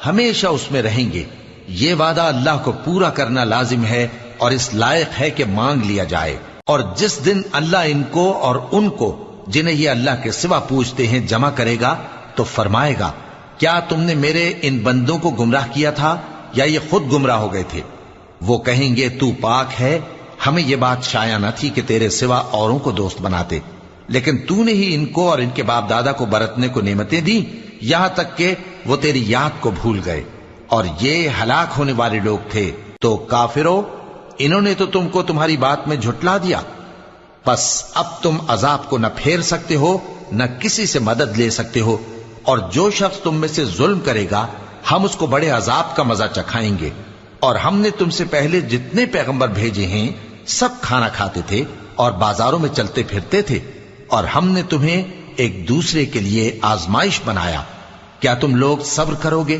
हमेशा उसमें रहेंगे। ये वादा अल्लाह को पूरा करना लाजिम है और इस लायक है कि मांग लिया जाए। और जिस दिन अल्लाह इनको और उनको जिन्हें ये अल्लाह के सिवा पूजते हैं जमा करेगा तो फरमाएगा, क्या तुमने मेरे इन बंदों को गुमराह किया था या ये खुद गुमराह हो गए थे? वो कहेंगे, तू पाक है, हमें ये बात शाया न थी कि तेरे सिवा औरों को दोस्त बनाते, लेकिन तूने ही इनको और इनके बाप दादा को बरतने को नेमतें दी, यहां तक कि वो तेरी याद को भूल गए और ये हलाक होने वाले लोग थे। तो काफिरों, इन्होंने तो तुमको तुम्हारी बात में झुटला दिया। बस अब तुम अजाब को न फेर सकते हो न किसी से मदद ले सकते हो, और जो शख्स तुम में से जुल्म करेगा हम उसको बड़े अजाब का मजा चखाएंगे। और हमने तुमसे पहले जितने पैगंबर भेजे हैं सब खाना खाते थे और बाजारों में चलते फिरते थे, और हमने तुम्हें एक दूसरे के लिए आजमाइश बनाया। क्या तुम लोग सब्र करोगे?